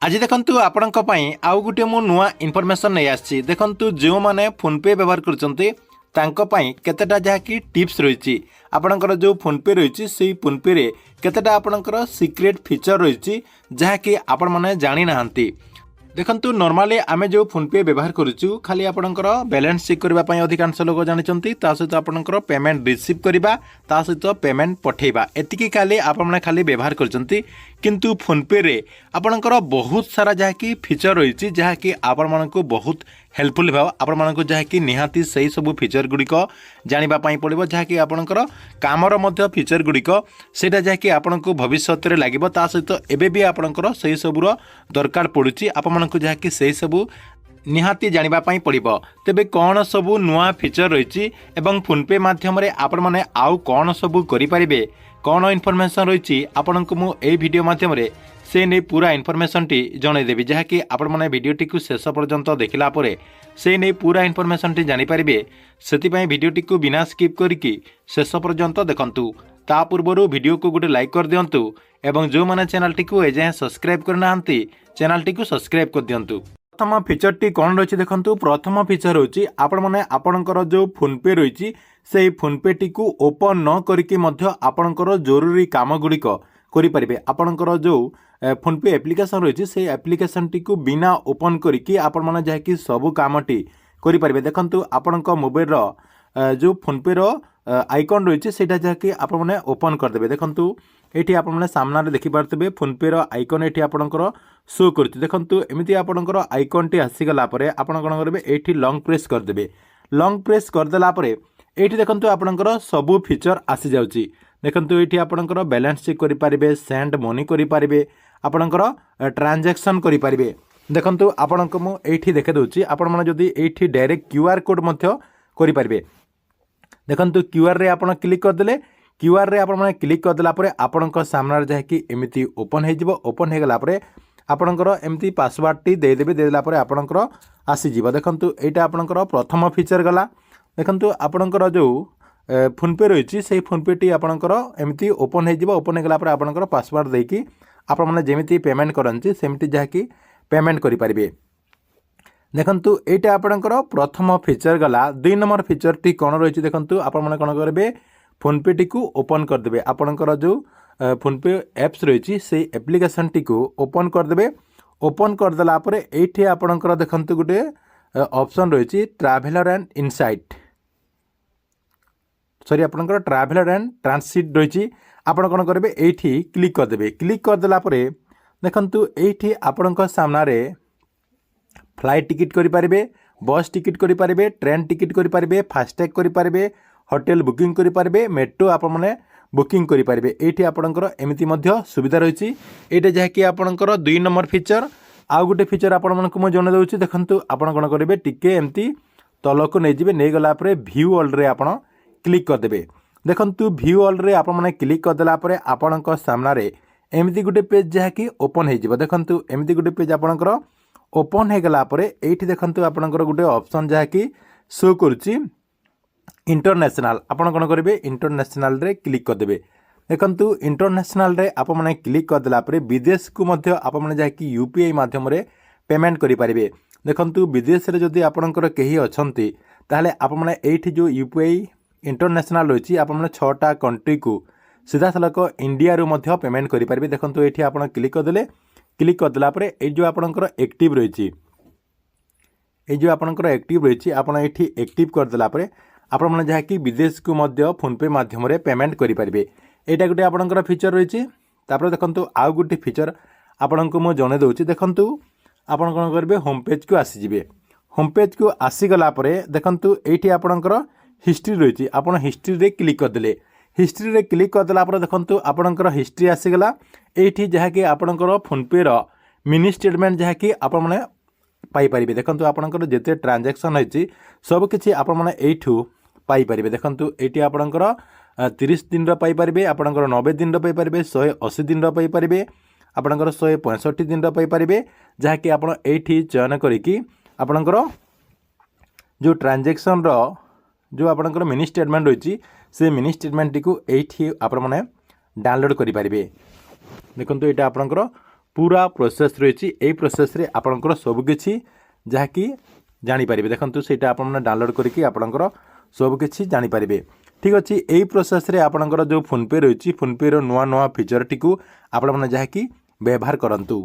आज देखंतु आपणक पई आउ गुटे मु नुआ इनफॉरमेशन नै आछि। देखंतु जो माने फोन पे व्यवहार करचंती तांको पई केतेटा जहाँकि टिप्स रही आपणकर जो फोन पे रही से फोन पे रे केतेटा आपणकर सिक्रेट फीचर रही जहाँकि आपण माने जानी नाहंती। देखंतु नॉर्मली आमे जो फोन पे व्यवहार करूचु खाली आपणकर बैलेंस चेक करबा पई अधिकांश लोक जानिचंती ता सहित आपणकर पेमेंट रिसीव करबा ता सहित पेमेंट पठेबा एतिकी खाली आपण माने खाली व्यवहार करचंती। किंतु फोन पे रे आपणकर बहुत सारा जहाँकि फीचर रही जहाँकि आपण मानकु बहुत हेल्पफुल भाव आपण मानकु जहाँकि निहाती सही सब फीचर गुड़िक जानिबा पई पड़िबो जहाँकि आपणकर कामर मध्य फीचर गुड़िक सेटा जहाँकि आपणकु भविष्यत रे लागिबो ता सहित एबे भी आपणकर सही सबुर दरकार पड़ुची आपण मानकु जहाँकि सही सबु निहाती जानिबा पई पड़िबो। तेबे कौन सबु नुआ फीचर रही एवं फोन पे माध्यम रे आपण माने आउ कौन सबु करि परिबे कौन इनफॉरमेशन रही आपको मु ए वीडियो माध्यम रे से नहीं पूरा इनफॉरमेशन टी जनईदेवी जहाँकि आपण मैंने वीडियोटी को शेष पर्यंत देखला परे से नहीं पूरा इनफॉरमेशन टी जानी पारिबे। सेतिपई वीडियोटी को बिना स्किप करके शेष पर्यंत देखंतु। ता पूर्व वीडियो को गोटे लाइक कर दियंतु एवं जो माने चैनल टी को एजाए सब्सक्राइब करना चैनल टी को सब्सक्राइब कर दियंतु। प्रथम फीचर टी कौन रही देखंतु। प्रथम फीचर होची आपण माने आपणकर जो फोन पे रही से फोन पे टी को ओपन न करके मध्य आपणकर जरूरी काम गुड़िक करें। आपणकर जो फोन पे एप्लिकेशन रही से एप्लिकेशन टी को बिना ओपन करके आपण माने जहाँकि सबू काम टी करें। देखंतु आपणक मोबाइल रो जो फोन पे रो आइकन रही है जहाँकि आपण माने ओपन करदे। देखंतु एठी आपण माने सामने देखि पारतबे फोन पे रो आइकन एठी आपणकर शो करछि। देखंतु एमिति आपणकर आइकन टी आसीगला परे आपण कोन करबे एठी लॉन्ग प्रेस करदेबे। लॉन्ग प्रेस करदेला परे एठी देखंतु आपणकर सबू फीचर आसी जाउछि। देखंतु एठी आपणकर बैलेंस चेक करि पारिबे, सेंड मनी करि पारिबे, आपणकर ट्रांजैक्शन करि पारिबे। देखंतु आपणक मु एठी देखे दउछि आपण माने जदी एठी डायरेक्ट क्यूआर कोड मध्य करि पारिबे। देखंतु क्यूआर रे आपण क्लिक कर देले क्यूआर रे आपण माने क्लिक कर देला परे आपणक सामने जाय कि एमिति ओपन हे जिवो। ओपन हे गला परे आपणकर एमिति पासवर्ड टी दे देबे। देला परे आपणकर आसी जिवो। देखंतु एटा आपणकर प्रथम फीचर गला। देखंतु आपणकर जो फोन पे रही से फोन पे टी आपणकर एमिति ओपन हे जिवो। ओपन हे गला परे आपणकर पासवर्ड देकी आपण माने जेमिति पेमेंट करंती सेमिति जाकी पेमेंट करि परिबे। देखंतु एटा आपणकर प्रथम फीचर गला। दुई नंबर फीचर टी कोन रही देखंतु आपण माने कोन करबे फोन पे टी को ओपन कर देबे। आपणकर जो फोन पे एप्स रही से एप्लिकेशन टी को ओपन कर देबे। ओपन कर देला परे एठी आपणकर देखंतु गुटे ऑप्शन रही ट्रैवलर एंड इनसाइट सॉरी आपणकर ट्रैवलर एंड ट्रांसिट रही आपण कोन करबे एठी क्लिक कर देबे। क्लिक कर देला परे देखंतु एठी आपणकर सामना रे फ्लाइट टिकट करि पारिबे, बस टिकट करि पारिबे, ट्रेन टिकट करि पारिबे, फास्टैग करि पारिबे, होटल बुकिंग करि पारिबे, मेट्रो आपण माने बुकिंग करि पारिबे। एठी आपणकर एमिति मध्य सुविधा रही। एटा जहाँकि आपणकर दुई नंबर फीचर। आउ गोटे फीचर आपण मानकु म जने दउछि। देखंतु आपण कोन करिवे टिके एमिति तलको नै जिवे। नै गला परे व्यू ऑल रे आपण क्लिक कर देबे। देखंतु व्यू ऑल रे आपण माने क्लिक कर देला परे आपणक सामना रे एमिति गुटे पेज जहाँकि ओपन हे जिवो। देखंतु एमिति गुटे पेज आपणकर ओपन हे गला परे एठी देखंतु आपणकर गुटे ऑप्शन जहाँकि शो करूछि इंटरनेशनल। आपण कोन करिवे इंटरनेशनल रे क्लिक कर देबे। देखंतु इंटरनेशनल रे आपण माने क्लिक कर देला परे विदेश को मध्य आपण माने जहाँकि यूपीआई माध्यम रे पेमेंट करि पारिबे। देखंतु विदेश रे जदि आपणकर केही अछंती ताहले आपण माने एठी जो यूपीआई इंटरनेशनल रही आपण माने 6टा कंट्री को सीधा सलक इंडिया रो मध्य पेमेंट करि पारिबे। देखंतु एठी आपण क्लिक कर देले। क्लिक कर देला परे ए जो आपणकर एक्टिव रही ए जो आपणकर एक्टिव रही आपण एठी एक्टिव कर देला परे आपण माने जहाँकि विदेश को मध्य फोन पे माध्यम रे पेमेंट करि पारिबे। एटा गुटे आपणकर फीचर रही। तापर देखंतु आउ गुटे फीचर आपणको मो जणे दउछि। देखंतु आपण कोन करबे होम पेज को आसी जिवे। होम पेज को आसी गला परे देखंतु एठी आपणकर हिस्ट्री रही आपण हिस्ट्री रे क्लिक कर देले। हिस्ट्री रे क्लिक कर देला पर देखंतु आपणकर हिस्ट्री आसी गला। एठी जहाँकि आपणकर फोन पे रो मिनी स्टेटमेंट जहाँकि आपण माने पाई परिबे। देखंतु आपणकर जेते ट्रांजैक्शन होईची सब किछि आपण माने एठू पाई परिबे। देखंतु एठी आपणकर 30 दिन रो पाई परिबे, आपणकर 90 दिन रो पाई परिबे, 180 दिन रो पाई परिबे, आपणकर 165 दिन रो पाई परिबे। जहाँकि आपण एठी चयन करिकि आपणकर जो ट्रांजैक्शन रो जो आपणकर मिनी स्टेटमेंट रही से मिनी स्टेटमेंट टी को एठी आपण माने डाउनलोड करि परिबे। देखंतु एटा आपणकर पूरा प्रोसेस रही प्रोसेस रे आपणकर सबकि जहाँकि जानीपारे देखो ସେଇଟା ଆପଣ डाउनलोड करके आपणकर सबकि जानीपारे ठीक अच्छे यही प्रोसेस रे आपणकर जो फोनपे रही फोनपे नुआ नुआ फीचर टी आपण जहाँकि व्यवहार करंतु।